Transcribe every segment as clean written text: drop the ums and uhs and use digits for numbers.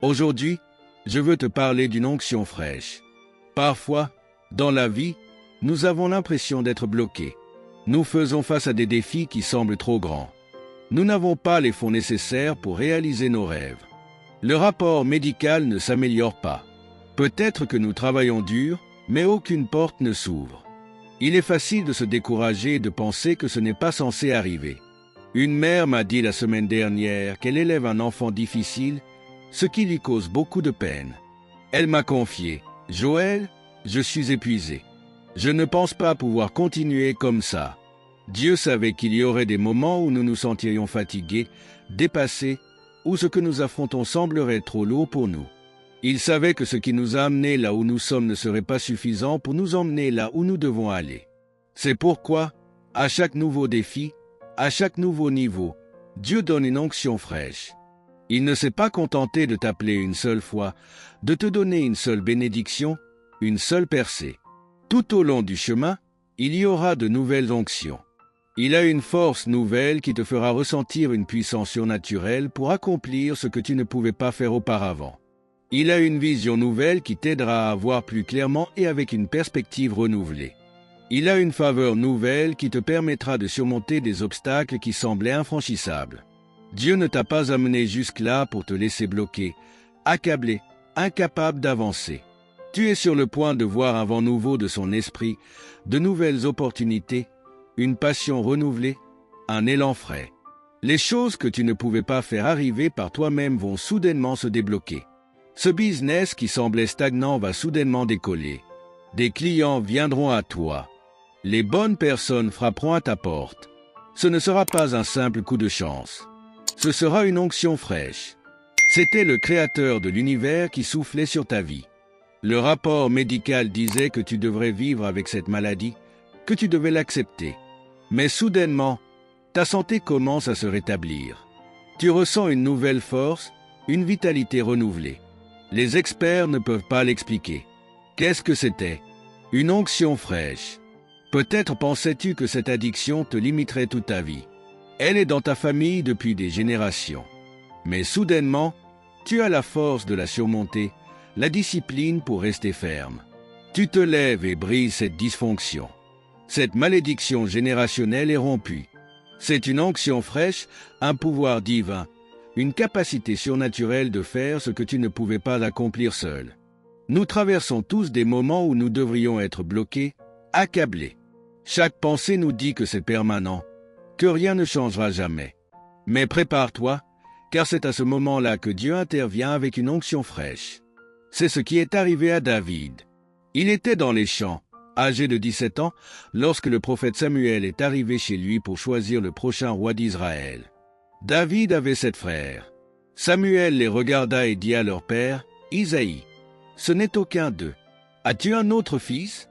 Aujourd'hui, je veux te parler d'une onction fraîche. Parfois, dans la vie, nous avons l'impression d'être bloqués. Nous faisons face à des défis qui semblent trop grands. Nous n'avons pas les fonds nécessaires pour réaliser nos rêves. Le rapport médical ne s'améliore pas. Peut-être que nous travaillons dur, mais aucune porte ne s'ouvre. Il est facile de se décourager et de penser que ce n'est pas censé arriver. Une mère m'a dit la semaine dernière qu'elle élève un enfant difficile, ce qui lui cause beaucoup de peine. Elle m'a confié « Joël, je suis épuisé. Je ne pense pas pouvoir continuer comme ça. » Dieu savait qu'il y aurait des moments où nous nous sentirions fatigués, dépassés, où ce que nous affrontons semblerait trop lourd pour nous. Il savait que ce qui nous a amenés là où nous sommes ne serait pas suffisant pour nous emmener là où nous devons aller. C'est pourquoi, à chaque nouveau défi, à chaque nouveau niveau, Dieu donne une onction fraîche. Il ne s'est pas contenté de t'appeler une seule fois, de te donner une seule bénédiction, une seule percée. Tout au long du chemin, il y aura de nouvelles onctions. Il a une force nouvelle qui te fera ressentir une puissance surnaturelle pour accomplir ce que tu ne pouvais pas faire auparavant. Il a une vision nouvelle qui t'aidera à voir plus clairement et avec une perspective renouvelée. Il a une faveur nouvelle qui te permettra de surmonter des obstacles qui semblaient infranchissables. Dieu ne t'a pas amené jusque-là pour te laisser bloquer, accablé, incapable d'avancer. Tu es sur le point de voir un vent nouveau de son esprit, de nouvelles opportunités, une passion renouvelée, un élan frais. Les choses que tu ne pouvais pas faire arriver par toi-même vont soudainement se débloquer. Ce business qui semblait stagnant va soudainement décoller. Des clients viendront à toi. Les bonnes personnes frapperont à ta porte. Ce ne sera pas un simple coup de chance. Ce sera une onction fraîche. C'était le Créateur de l'univers qui soufflait sur ta vie. Le rapport médical disait que tu devrais vivre avec cette maladie, que tu devais l'accepter. Mais soudainement, ta santé commence à se rétablir. Tu ressens une nouvelle force, une vitalité renouvelée. Les experts ne peuvent pas l'expliquer. Qu'est-ce que c'était? Une onction fraîche. Peut-être pensais-tu que cette addiction te limiterait toute ta vie. Elle est dans ta famille depuis des générations. Mais soudainement, tu as la force de la surmonter, la discipline pour rester ferme. Tu te lèves et brises cette dysfonction. Cette malédiction générationnelle est rompue. C'est une onction fraîche, un pouvoir divin, une capacité surnaturelle de faire ce que tu ne pouvais pas accomplir seul. Nous traversons tous des moments où nous devrions être bloqués, accablés. Chaque pensée nous dit que c'est permanent, que rien ne changera jamais. Mais prépare-toi, car c'est à ce moment-là que Dieu intervient avec une onction fraîche. C'est ce qui est arrivé à David. Il était dans les champs, âgé de 17 ans, lorsque le prophète Samuel est arrivé chez lui pour choisir le prochain roi d'Israël. David avait 7 frères. Samuel les regarda et dit à leur père, « Isaïe, ce n'est aucun d'eux. As-tu un autre fils »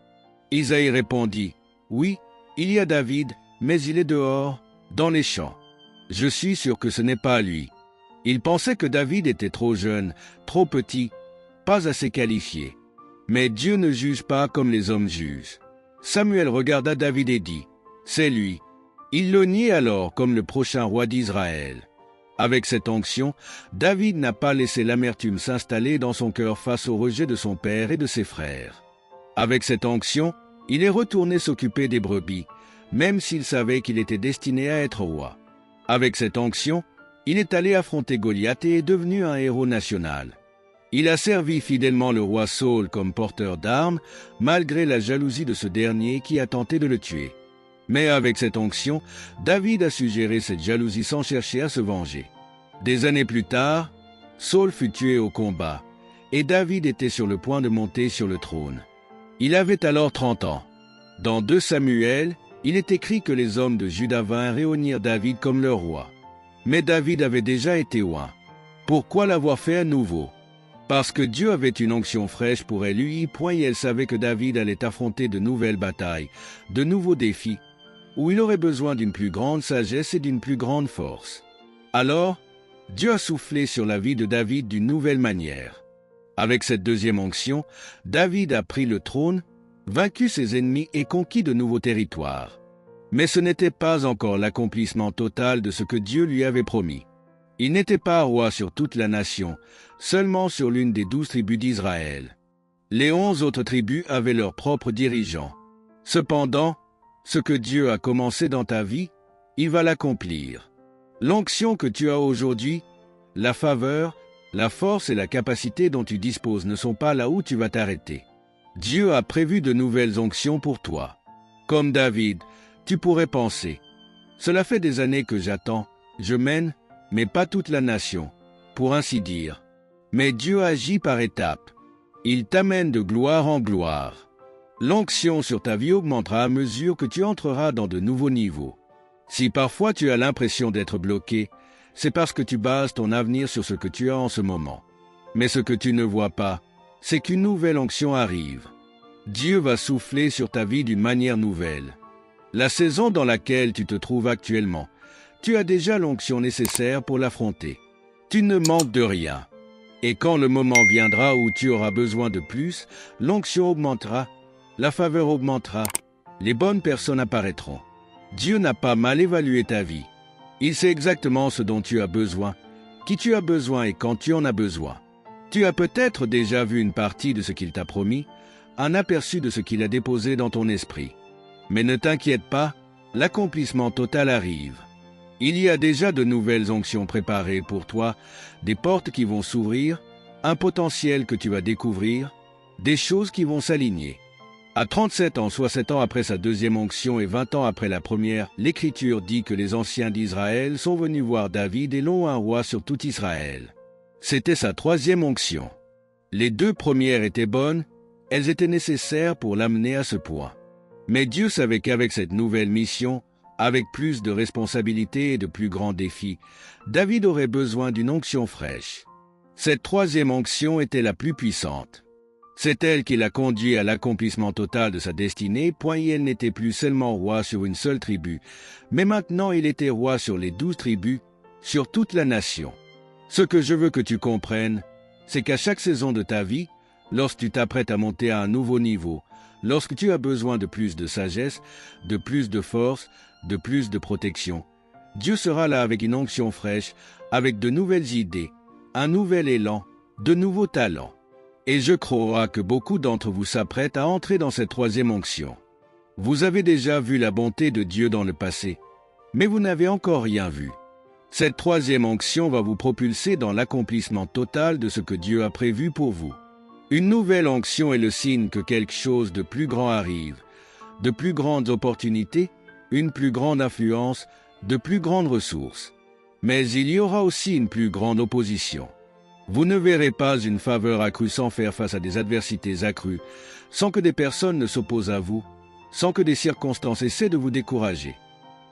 Isaïe répondit, « Oui, il y a David, mais il est dehors, dans les champs. Je suis sûr que ce n'est pas lui. » Il pensait que David était trop jeune, trop petit, pas assez qualifié. Mais Dieu ne juge pas comme les hommes jugent. Samuel regarda David et dit, « C'est lui. » Il le niait alors comme le prochain roi d'Israël. Avec cette onction, David n'a pas laissé l'amertume s'installer dans son cœur face au rejet de son père et de ses frères. Avec cette onction, il est retourné s'occuper des brebis, même s'il savait qu'il était destiné à être roi. Avec cette onction, il est allé affronter Goliath et est devenu un héros national. Il a servi fidèlement le roi Saul comme porteur d'armes, malgré la jalousie de ce dernier qui a tenté de le tuer. Mais avec cette onction, David a su gérer cette jalousie sans chercher à se venger. Des années plus tard, Saul fut tué au combat, et David était sur le point de monter sur le trône. Il avait alors 30 ans. Dans 2 Samuel, il est écrit que les hommes de Juda vinrent réunir David comme leur roi. Mais David avait déjà été oint. Pourquoi l'avoir fait à nouveau? Parce que Dieu avait une onction fraîche pour lui, point et elle savait que David allait affronter de nouvelles batailles, de nouveaux défis, où il aurait besoin d'une plus grande sagesse et d'une plus grande force. Alors, Dieu a soufflé sur la vie de David d'une nouvelle manière. Avec cette deuxième onction, David a pris le trône, vaincu ses ennemis et conquis de nouveaux territoires. Mais ce n'était pas encore l'accomplissement total de ce que Dieu lui avait promis. Il n'était pas roi sur toute la nation, seulement sur l'une des 12 tribus d'Israël. Les 11 autres tribus avaient leurs propres dirigeants. Cependant, ce que Dieu a commencé dans ta vie, il va l'accomplir. L'onction que tu as aujourd'hui, la faveur, la force et la capacité dont tu disposes ne sont pas là où tu vas t'arrêter. Dieu a prévu de nouvelles onctions pour toi. Comme David, tu pourrais penser, « Cela fait des années que j'attends, je mène, mais pas toute la nation, pour ainsi dire. » Mais Dieu agit par étapes. Il t'amène de gloire en gloire. L'onction sur ta vie augmentera à mesure que tu entreras dans de nouveaux niveaux. Si parfois tu as l'impression d'être bloqué, c'est parce que tu bases ton avenir sur ce que tu as en ce moment. Mais ce que tu ne vois pas, c'est qu'une nouvelle onction arrive. Dieu va souffler sur ta vie d'une manière nouvelle. La saison dans laquelle tu te trouves actuellement, tu as déjà l'onction nécessaire pour l'affronter. Tu ne manques de rien. Et quand le moment viendra où tu auras besoin de plus, l'onction augmentera, la faveur augmentera, les bonnes personnes apparaîtront. Dieu n'a pas mal évalué ta vie. Il sait exactement ce dont tu as besoin, qui tu as besoin et quand tu en as besoin. Tu as peut-être déjà vu une partie de ce qu'il t'a promis, un aperçu de ce qu'il a déposé dans ton esprit. Mais ne t'inquiète pas, l'accomplissement total arrive. Il y a déjà de nouvelles onctions préparées pour toi, des portes qui vont s'ouvrir, un potentiel que tu vas découvrir, des choses qui vont s'aligner. À 37 ans, soit 7 ans après sa deuxième onction et 20 ans après la première, l'Écriture dit que les anciens d'Israël sont venus voir David et l'ont un roi sur tout Israël. C'était sa troisième onction. Les 2 premières étaient bonnes, elles étaient nécessaires pour l'amener à ce point. Mais Dieu savait qu'avec cette nouvelle mission, avec plus de responsabilités et de plus grands défis, David aurait besoin d'une onction fraîche. Cette troisième onction était la plus puissante. C'est elle qui l'a conduit à l'accomplissement total de sa destinée, point il n'était plus seulement roi sur une seule tribu, mais maintenant il était roi sur les 12 tribus, sur toute la nation. Ce que je veux que tu comprennes, c'est qu'à chaque saison de ta vie, lorsque tu t'apprêtes à monter à un nouveau niveau, lorsque tu as besoin de plus de sagesse, de plus de force, de plus de protection, Dieu sera là avec une onction fraîche, avec de nouvelles idées, un nouvel élan, de nouveaux talents. Et je crois que beaucoup d'entre vous s'apprêtent à entrer dans cette troisième onction. Vous avez déjà vu la bonté de Dieu dans le passé, mais vous n'avez encore rien vu. Cette troisième onction va vous propulser dans l'accomplissement total de ce que Dieu a prévu pour vous. Une nouvelle onction est le signe que quelque chose de plus grand arrive, de plus grandes opportunités, une plus grande influence, de plus grandes ressources. Mais il y aura aussi une plus grande opposition. Vous ne verrez pas une faveur accrue sans faire face à des adversités accrues, sans que des personnes ne s'opposent à vous, sans que des circonstances essaient de vous décourager.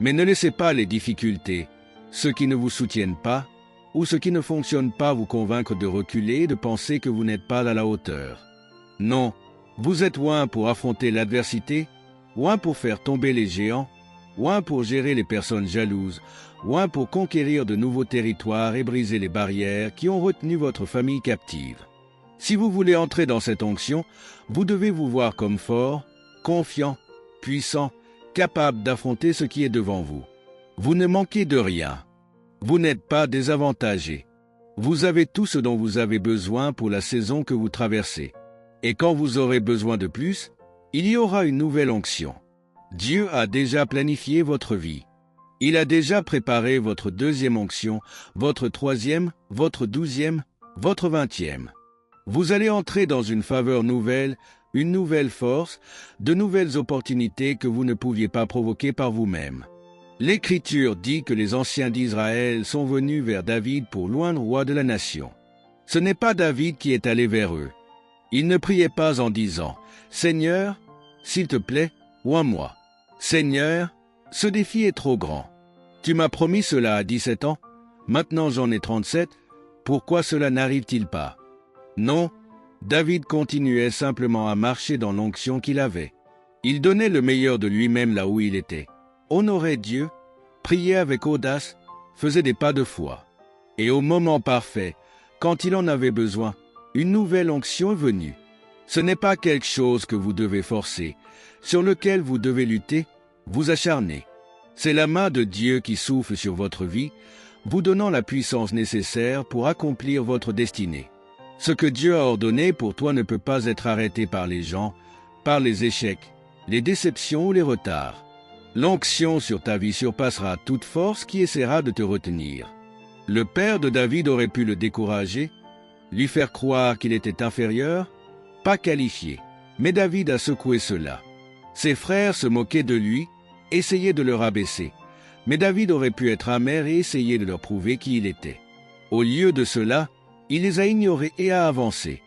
Mais ne laissez pas les difficultés, ceux qui ne vous soutiennent pas, ou ceux qui ne fonctionnent pas vous convaincre de reculer et de penser que vous n'êtes pas à la hauteur. Non, vous êtes ou un pour affronter l'adversité, ou un pour faire tomber les géants, ou un pour gérer les personnes jalouses, ou un pour conquérir de nouveaux territoires et briser les barrières qui ont retenu votre famille captive. Si vous voulez entrer dans cette onction, vous devez vous voir comme fort, confiant, puissant, capable d'affronter ce qui est devant vous. Vous ne manquez de rien. Vous n'êtes pas désavantagé. Vous avez tout ce dont vous avez besoin pour la saison que vous traversez. Et quand vous aurez besoin de plus, il y aura une nouvelle onction. Dieu a déjà planifié votre vie. Il a déjà préparé votre deuxième onction, votre troisième, votre 12e, votre 20e. Vous allez entrer dans une faveur nouvelle, une nouvelle force, de nouvelles opportunités que vous ne pouviez pas provoquer par vous-même. L'Écriture dit que les anciens d'Israël sont venus vers David pour loindre roi de la nation. Ce n'est pas David qui est allé vers eux. Il ne priait pas en disant « Seigneur, s'il te plaît, oins-moi. Seigneur, ce défi est trop grand. Tu m'as promis cela à 17 ans, maintenant j'en ai 37, pourquoi cela n'arrive-t-il pas ?» Non, David continuait simplement à marcher dans l'onction qu'il avait. Il donnait le meilleur de lui-même là où il était. Honorait Dieu, priait avec audace, faisait des pas de foi. Et au moment parfait, quand il en avait besoin, une nouvelle onction est venue. Ce n'est pas quelque chose que vous devez forcer, sur lequel vous devez lutter, vous acharner. C'est la main de Dieu qui souffle sur votre vie, vous donnant la puissance nécessaire pour accomplir votre destinée. Ce que Dieu a ordonné pour toi ne peut pas être arrêté par les gens, par les échecs, les déceptions ou les retards. L'onction sur ta vie surpassera toute force qui essaiera de te retenir. Le père de David aurait pu le décourager, lui faire croire qu'il était inférieur, pas qualifié. Mais David a secoué cela. Ses frères se moquaient de lui, essayaient de le rabaisser. Mais David aurait pu être amer et essayer de leur prouver qui il était. Au lieu de cela, il les a ignorés et a avancé.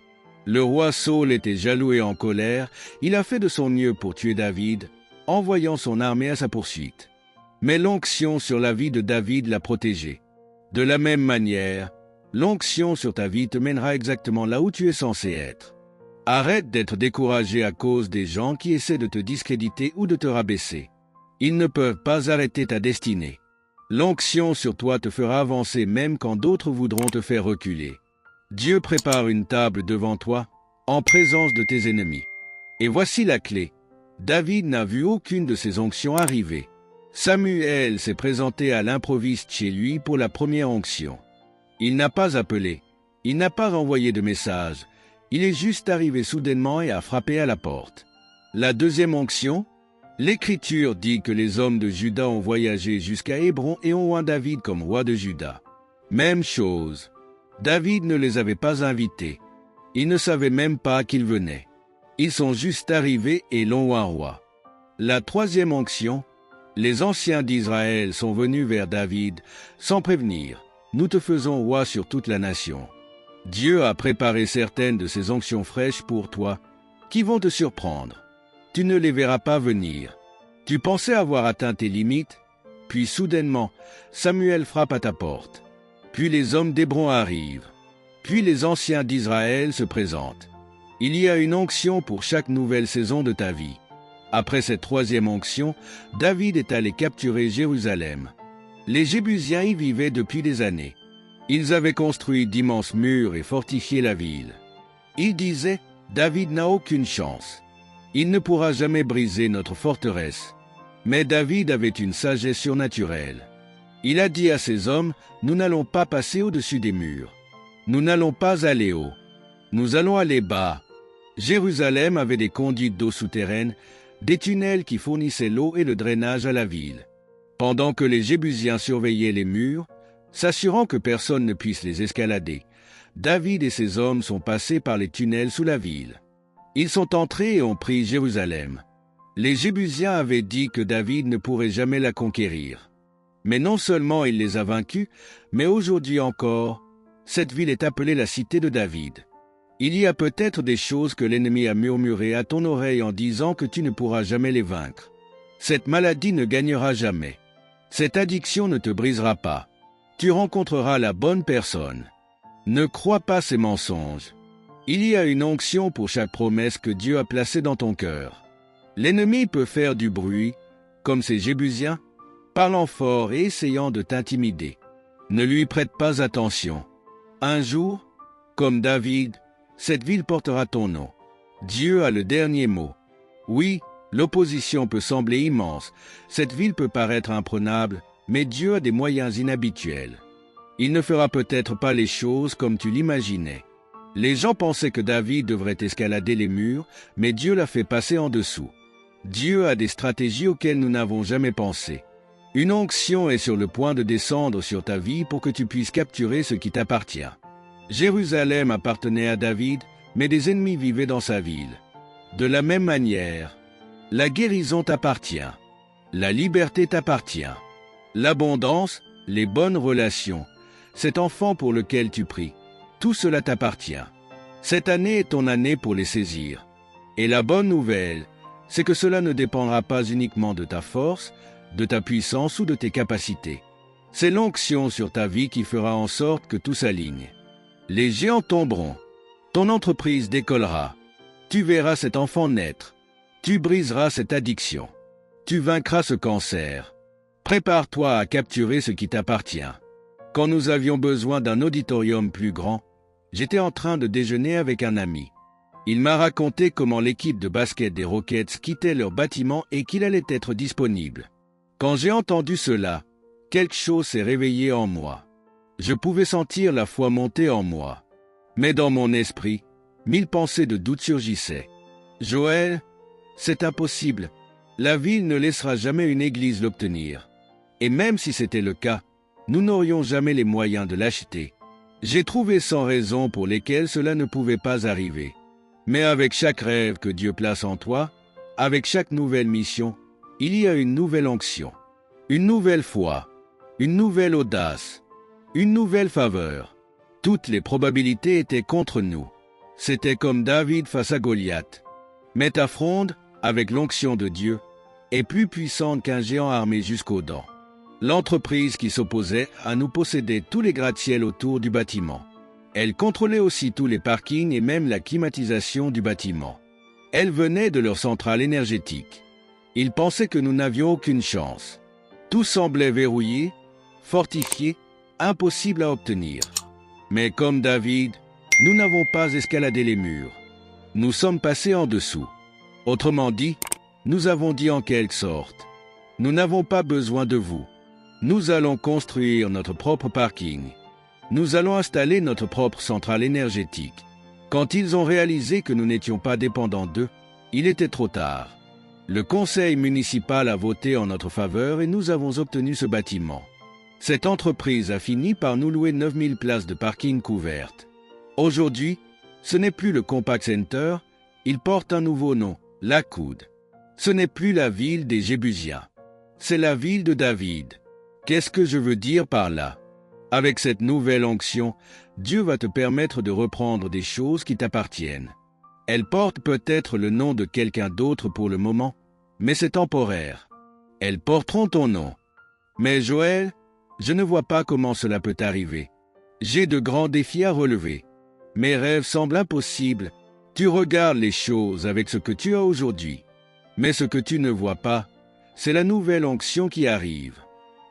Le roi Saül était jaloux et en colère, il a fait de son mieux pour tuer David, envoyant son armée à sa poursuite. Mais l'onction sur la vie de David l'a protégé. De la même manière, l'onction sur ta vie te mènera exactement là où tu es censé être. Arrête d'être découragé à cause des gens qui essaient de te discréditer ou de te rabaisser. Ils ne peuvent pas arrêter ta destinée. L'onction sur toi te fera avancer même quand d'autres voudront te faire reculer. Dieu prépare une table devant toi, en présence de tes ennemis. Et voici la clé. David n'a vu aucune de ces onctions arriver. Samuel s'est présenté à l'improviste chez lui pour la première onction. Il n'a pas appelé, il n'a pas envoyé de message, il est juste arrivé soudainement et a frappé à la porte. La deuxième onction, l'Écriture dit que les hommes de Juda ont voyagé jusqu'à Hébron et ont oint David comme roi de Juda. Même chose, David ne les avait pas invités. Ils ne savaient même pas qu'ils venaient. Ils sont juste arrivés et l'ont oint roi. La troisième onction, les anciens d'Israël sont venus vers David sans prévenir. Nous te faisons roi sur toute la nation. Dieu a préparé certaines de ces onctions fraîches pour toi, qui vont te surprendre. Tu ne les verras pas venir. Tu pensais avoir atteint tes limites, puis soudainement, Samuel frappe à ta porte. Puis les hommes d'Hébron arrivent. Puis les anciens d'Israël se présentent. Il y a une onction pour chaque nouvelle saison de ta vie. Après cette troisième onction, David est allé capturer Jérusalem. Les Jébusiens y vivaient depuis des années. Ils avaient construit d'immenses murs et fortifié la ville. Ils disaient, David n'a aucune chance. Il ne pourra jamais briser notre forteresse. Mais David avait une sagesse surnaturelle. Il a dit à ses hommes, nous n'allons pas passer au-dessus des murs. Nous n'allons pas aller haut. Nous allons aller bas. Jérusalem avait des conduites d'eau souterraines, des tunnels qui fournissaient l'eau et le drainage à la ville. Pendant que les Jébusiens surveillaient les murs, s'assurant que personne ne puisse les escalader, David et ses hommes sont passés par les tunnels sous la ville. Ils sont entrés et ont pris Jérusalem. Les Jébusiens avaient dit que David ne pourrait jamais la conquérir. Mais non seulement il les a vaincus, mais aujourd'hui encore, cette ville est appelée la cité de David. Il y a peut-être des choses que l'ennemi a murmurées à ton oreille en disant que tu ne pourras jamais les vaincre. Cette maladie ne gagnera jamais. Cette addiction ne te brisera pas. Tu rencontreras la bonne personne. Ne crois pas ces mensonges. Il y a une onction pour chaque promesse que Dieu a placée dans ton cœur. L'ennemi peut faire du bruit, comme ces Jébusiens, parlant fort et essayant de t'intimider. Ne lui prête pas attention. Un jour, comme David, cette ville portera ton nom. Dieu a le dernier mot. Oui, l'opposition peut sembler immense, cette ville peut paraître imprenable, mais Dieu a des moyens inhabituels. Il ne fera peut-être pas les choses comme tu l'imaginais. Les gens pensaient que David devrait escalader les murs, mais Dieu l'a fait passer en dessous. Dieu a des stratégies auxquelles nous n'avons jamais pensé. Une onction est sur le point de descendre sur ta vie pour que tu puisses capturer ce qui t'appartient. Jérusalem appartenait à David, mais des ennemis vivaient dans sa ville. De la même manière, la guérison t'appartient, la liberté t'appartient, l'abondance, les bonnes relations, cet enfant pour lequel tu pries, tout cela t'appartient. Cette année est ton année pour les saisir. Et la bonne nouvelle, c'est que cela ne dépendra pas uniquement de ta force, de ta puissance ou de tes capacités. C'est l'onction sur ta vie qui fera en sorte que tout s'aligne. Les géants tomberont, ton entreprise décollera, tu verras cet enfant naître, tu briseras cette addiction, tu vaincras ce cancer. Prépare-toi à capturer ce qui t'appartient. Quand nous avions besoin d'un auditorium plus grand, j'étais en train de déjeuner avec un ami. Il m'a raconté comment l'équipe de basket des Rockets quittait leur bâtiment et qu'il allait être disponible. Quand j'ai entendu cela, quelque chose s'est réveillé en moi. Je pouvais sentir la foi monter en moi. Mais dans mon esprit, 1000 pensées de doute surgissaient. Joël, c'est impossible. La ville ne laissera jamais une église l'obtenir. Et même si c'était le cas, nous n'aurions jamais les moyens de l'acheter. J'ai trouvé 100 raisons pour lesquelles cela ne pouvait pas arriver. Mais avec chaque rêve que Dieu place en toi, avec chaque nouvelle mission, il y a une nouvelle onction, une nouvelle foi, une nouvelle audace, une nouvelle faveur. Toutes les probabilités étaient contre nous. C'était comme David face à Goliath. Mais ta fronde, avec l'onction de Dieu, est plus puissante qu'un géant armé jusqu'aux dents. L'entreprise qui s'opposait à nous possédait tous les gratte-ciels autour du bâtiment. Elle contrôlait aussi tous les parkings et même la climatisation du bâtiment. Elle venait de leur centrale énergétique. Ils pensaient que nous n'avions aucune chance. Tout semblait verrouillé, fortifié, impossible à obtenir. Mais comme David, nous n'avons pas escaladé les murs. Nous sommes passés en dessous. Autrement dit, nous avons dit en quelque sorte, nous n'avons pas besoin de vous. Nous allons construire notre propre parking. Nous allons installer notre propre centrale énergétique. Quand ils ont réalisé que nous n'étions pas dépendants d'eux, il était trop tard. Le conseil municipal a voté en notre faveur et nous avons obtenu ce bâtiment. Cette entreprise a fini par nous louer 9000 places de parking couvertes. Aujourd'hui, ce n'est plus le Compact Center, il porte un nouveau nom, Lakoud. Ce n'est plus la ville des Jébusiens, c'est la ville de David. Qu'est-ce que je veux dire par là? Avec cette nouvelle onction, Dieu va te permettre de reprendre des choses qui t'appartiennent. Elles portent peut-être le nom de quelqu'un d'autre pour le moment, mais c'est temporaire. Elles porteront ton nom. Mais Joël, je ne vois pas comment cela peut arriver. J'ai de grands défis à relever. Mes rêves semblent impossibles. Tu regardes les choses avec ce que tu as aujourd'hui. Mais ce que tu ne vois pas, c'est la nouvelle onction qui arrive.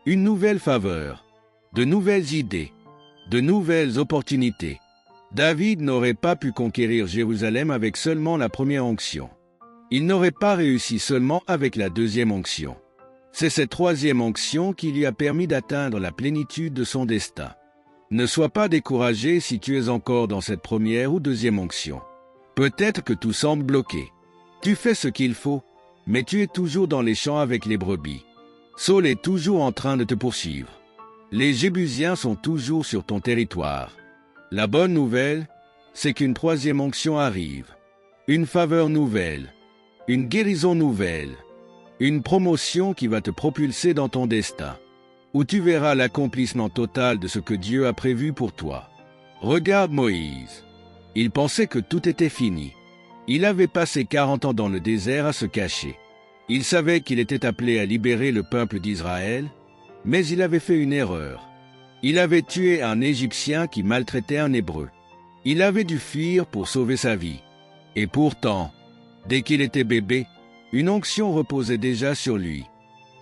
Une nouvelle faveur, de nouvelles idées, de nouvelles opportunités. David n'aurait pas pu conquérir Jérusalem avec seulement la première onction. Il n'aurait pas réussi seulement avec la deuxième onction. C'est cette troisième onction qui lui a permis d'atteindre la plénitude de son destin. Ne sois pas découragé si tu es encore dans cette première ou deuxième onction. Peut-être que tout semble bloqué. Tu fais ce qu'il faut, mais tu es toujours dans les champs avec les brebis. Saul est toujours en train de te poursuivre. Les Jébusiens sont toujours sur ton territoire. La bonne nouvelle, c'est qu'une troisième onction arrive. Une faveur nouvelle, une guérison nouvelle, une promotion qui va te propulser dans ton destin, où tu verras l'accomplissement total de ce que Dieu a prévu pour toi. Regarde Moïse. Il pensait que tout était fini. Il avait passé 40 ans dans le désert à se cacher. Il savait qu'il était appelé à libérer le peuple d'Israël, mais il avait fait une erreur. Il avait tué un Égyptien qui maltraitait un Hébreu. Il avait dû fuir pour sauver sa vie. Et pourtant, dès qu'il était bébé, une onction reposait déjà sur lui.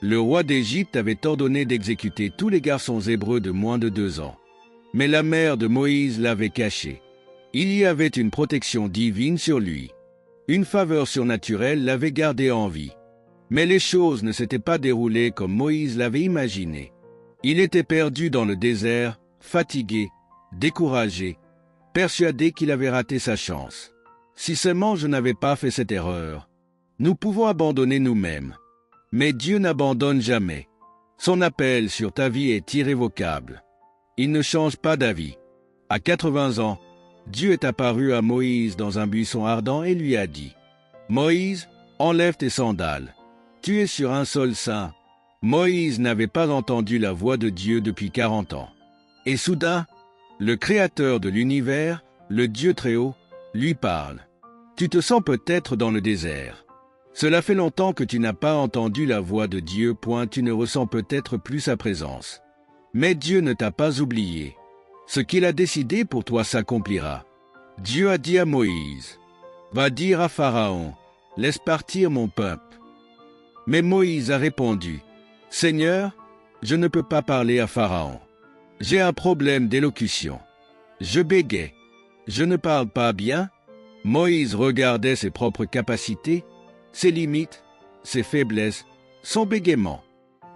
Le roi d'Égypte avait ordonné d'exécuter tous les garçons hébreux de moins de 2 ans. Mais la mère de Moïse l'avait caché. Il y avait une protection divine sur lui. Une faveur surnaturelle l'avait gardé en vie. Mais les choses ne s'étaient pas déroulées comme Moïse l'avait imaginé. Il était perdu dans le désert, fatigué, découragé, persuadé qu'il avait raté sa chance. Si seulement je n'avais pas fait cette erreur. Nous pouvons abandonner nous-mêmes. Mais Dieu n'abandonne jamais. Son appel sur ta vie est irrévocable. Il ne change pas d'avis. À 80 ans, Dieu est apparu à Moïse dans un buisson ardent et lui a dit « Moïse, enlève tes sandales. Tu es sur un sol saint. » Moïse n'avait pas entendu la voix de Dieu depuis 40 ans. Et soudain, le Créateur de l'univers, le Dieu Très-Haut, lui parle. Tu te sens peut-être dans le désert. Cela fait longtemps que tu n'as pas entendu la voix de Dieu, tu ne ressens peut-être plus sa présence. Mais Dieu ne t'a pas oublié. Ce qu'il a décidé pour toi s'accomplira. Dieu a dit à Moïse, « Va dire à Pharaon, laisse partir mon peuple. » Mais Moïse a répondu, « Seigneur, je ne peux pas parler à Pharaon. J'ai un problème d'élocution. Je bégais. Je ne parle pas bien. » Moïse regardait ses propres capacités, ses limites, ses faiblesses, son bégaiement.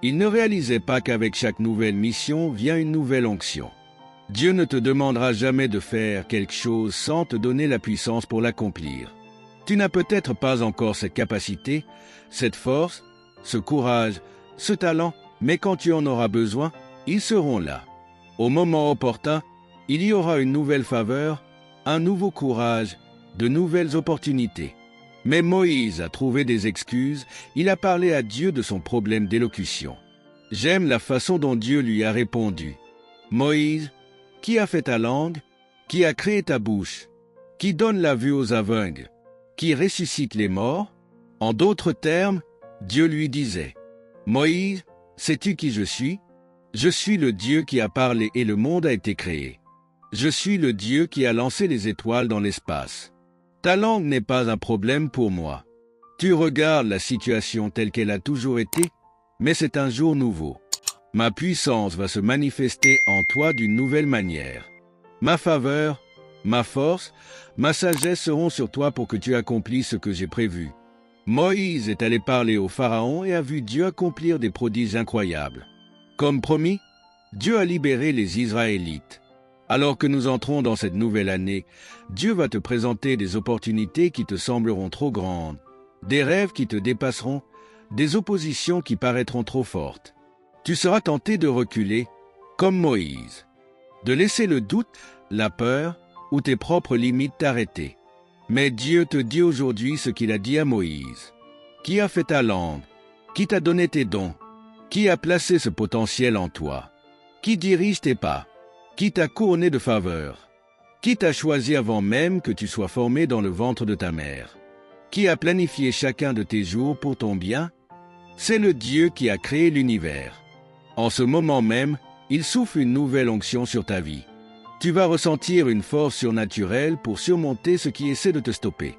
Il ne réalisait pas qu'avec chaque nouvelle mission vient une nouvelle onction. Dieu ne te demandera jamais de faire quelque chose sans te donner la puissance pour l'accomplir. Tu n'as peut-être pas encore cette capacité, cette force, ce courage, ce talent, mais quand tu en auras besoin, ils seront là. Au moment opportun, il y aura une nouvelle faveur, un nouveau courage, de nouvelles opportunités. Mais Moïse a trouvé des excuses, il a parlé à Dieu de son problème d'élocution. J'aime la façon dont Dieu lui a répondu. Moïse, qui a fait ta langue? Qui a créé ta bouche? Qui donne la vue aux aveugles? Qui ressuscite les morts? En d'autres termes, Dieu lui disait, Moïse, sais-tu qui je suis? Je suis le Dieu qui a parlé et le monde a été créé. Je suis le Dieu qui a lancé les étoiles dans l'espace. Ta langue n'est pas un problème pour moi. Tu regardes la situation telle qu'elle a toujours été, mais c'est un jour nouveau. Ma puissance va se manifester en toi d'une nouvelle manière. Ma faveur, ma force, ma sagesse seront sur toi pour que tu accomplisses ce que j'ai prévu. Moïse est allé parler au Pharaon et a vu Dieu accomplir des prodiges incroyables. Comme promis, Dieu a libéré les Israélites. Alors que nous entrons dans cette nouvelle année, Dieu va te présenter des opportunités qui te sembleront trop grandes, des rêves qui te dépasseront, des oppositions qui paraîtront trop fortes. Tu seras tenté de reculer, comme Moïse, de laisser le doute, la peur ou tes propres limites t'arrêter. Mais Dieu te dit aujourd'hui ce qu'il a dit à Moïse. Qui a fait ta langue? Qui t'a donné tes dons? Qui a placé ce potentiel en toi? Qui dirige tes pas? Qui t'a couronné de faveur? Qui t'a choisi avant même que tu sois formé dans le ventre de ta mère? Qui a planifié chacun de tes jours pour ton bien? C'est le Dieu qui a créé l'univers. En ce moment même, il souffle une nouvelle onction sur ta vie. Tu vas ressentir une force surnaturelle pour surmonter ce qui essaie de te stopper.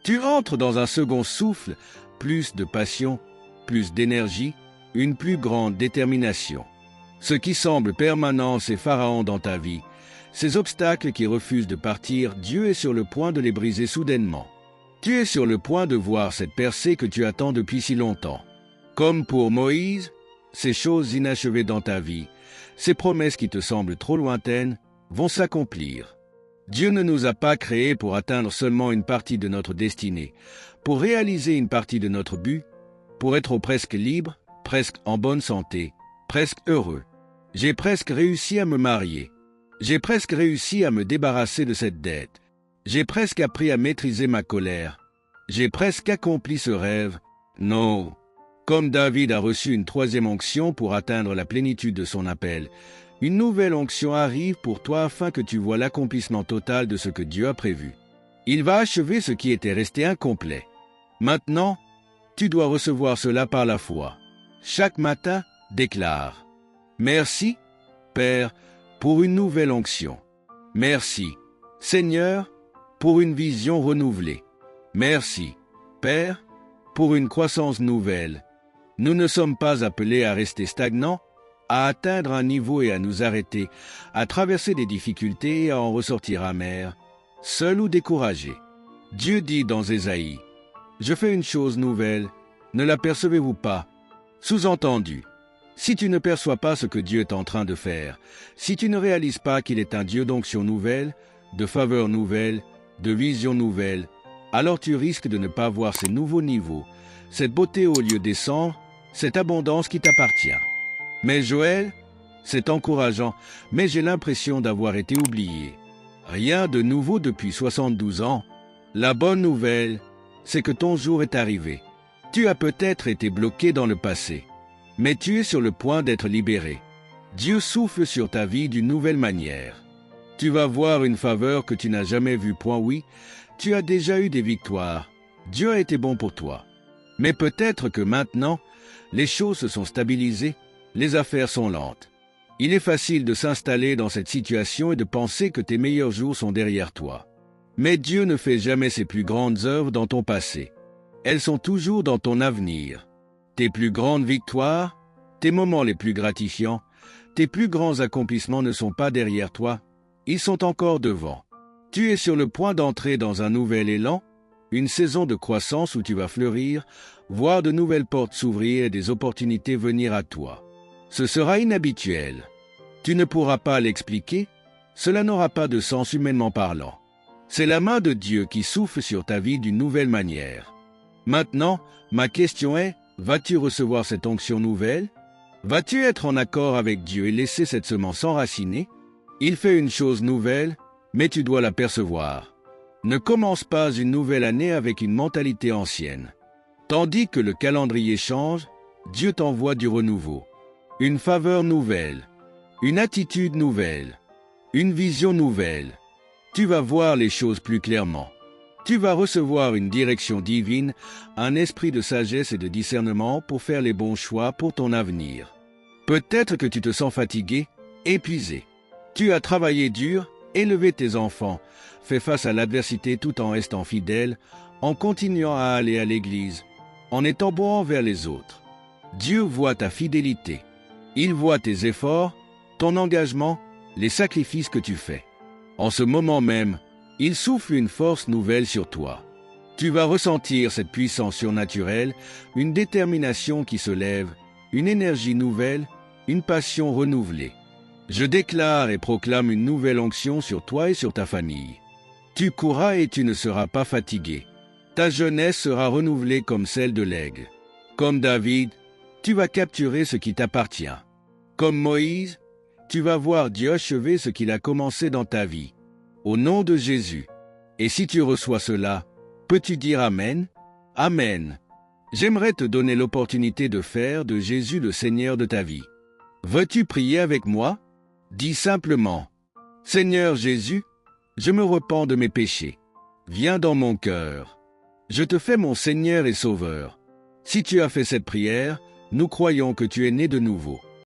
Tu entres dans un second souffle, plus de passion, plus d'énergie, une plus grande détermination. Ce qui semble permanent, ces pharaons dans ta vie, ces obstacles qui refusent de partir, Dieu est sur le point de les briser soudainement. Tu es sur le point de voir cette percée que tu attends depuis si longtemps. Comme pour Moïse, ces choses inachevées dans ta vie, ces promesses qui te semblent trop lointaines, vont s'accomplir. Dieu ne nous a pas créés pour atteindre seulement une partie de notre destinée, pour réaliser une partie de notre but, pour être presque libre, presque en bonne santé, presque heureux. J'ai presque réussi à me marier. J'ai presque réussi à me débarrasser de cette dette. J'ai presque appris à maîtriser ma colère. J'ai presque accompli ce rêve. Non. Comme David a reçu une troisième onction pour atteindre la plénitude de son appel, une nouvelle onction arrive pour toi afin que tu vois l'accomplissement total de ce que Dieu a prévu. Il va achever ce qui était resté incomplet. Maintenant, tu dois recevoir cela par la foi. Chaque matin, déclare « Merci, Père, pour une nouvelle onction. Merci, Seigneur, pour une vision renouvelée. Merci, Père, pour une croissance nouvelle. Nous ne sommes pas appelés à rester stagnants, à atteindre un niveau et à nous arrêter, à traverser des difficultés et à en ressortir amers, seuls ou découragés. Dieu dit dans Ésaïe, « Je fais une chose nouvelle, ne l'apercevez-vous pas ?» Sous-entendu, si tu ne perçois pas ce que Dieu est en train de faire, si tu ne réalises pas qu'il est un Dieu d'onction nouvelle, de faveur nouvelle, de vision nouvelle, alors tu risques de ne pas voir ces nouveaux niveaux, cette beauté aux lieux décents, cette abondance qui t'appartient. Mais Joël, c'est encourageant, mais j'ai l'impression d'avoir été oublié. Rien de nouveau depuis 72 ans. La bonne nouvelle, c'est que ton jour est arrivé. Tu as peut-être été bloqué dans le passé, mais tu es sur le point d'être libéré. Dieu souffle sur ta vie d'une nouvelle manière. Tu vas voir une faveur que tu n'as jamais vue. Oui, tu as déjà eu des victoires. Dieu a été bon pour toi. Mais peut-être que maintenant, les choses se sont stabilisées, les affaires sont lentes. Il est facile de s'installer dans cette situation et de penser que tes meilleurs jours sont derrière toi. Mais Dieu ne fait jamais ses plus grandes œuvres dans ton passé. Elles sont toujours dans ton avenir. Tes plus grandes victoires, tes moments les plus gratifiants, tes plus grands accomplissements ne sont pas derrière toi, ils sont encore devant. Tu es sur le point d'entrer dans un nouvel élan, une saison de croissance où tu vas fleurir, voir de nouvelles portes s'ouvrir et des opportunités venir à toi. Ce sera inhabituel. Tu ne pourras pas l'expliquer, cela n'aura pas de sens humainement parlant. C'est la main de Dieu qui souffle sur ta vie d'une nouvelle manière. Maintenant, ma question est, vas-tu recevoir cette onction nouvelle? Vas-tu être en accord avec Dieu et laisser cette semence s'enraciner? Il fait une chose nouvelle, mais tu dois la percevoir. Ne commence pas une nouvelle année avec une mentalité ancienne. Tandis que le calendrier change, Dieu t'envoie du renouveau. Une faveur nouvelle, une attitude nouvelle, une vision nouvelle. Tu vas voir les choses plus clairement. Tu vas recevoir une direction divine, un esprit de sagesse et de discernement pour faire les bons choix pour ton avenir. Peut-être que tu te sens fatigué, épuisé. Tu as travaillé dur, élevé tes enfants, fait face à l'adversité tout en restant fidèle, en continuant à aller à l'église, en étant bon envers les autres. Dieu voit ta fidélité. Il voit tes efforts, ton engagement, les sacrifices que tu fais. En ce moment même, il souffle une force nouvelle sur toi. Tu vas ressentir cette puissance surnaturelle, une détermination qui se lève, une énergie nouvelle, une passion renouvelée. Je déclare et proclame une nouvelle onction sur toi et sur ta famille. Tu courras et tu ne seras pas fatigué. Ta jeunesse sera renouvelée comme celle de l'aigle. Comme David, tu vas capturer ce qui t'appartient. Comme Moïse, tu vas voir Dieu achever ce qu'il a commencé dans ta vie. Au nom de Jésus. Et si tu reçois cela, peux-tu dire Amen? Amen. J'aimerais te donner l'opportunité de faire de Jésus le Seigneur de ta vie. Veux-tu prier avec moi? Dis simplement, Seigneur Jésus, je me repens de mes péchés. Viens dans mon cœur. Je te fais mon Seigneur et Sauveur. Si tu as fait cette prière, nous croyons que tu es né de nouveau.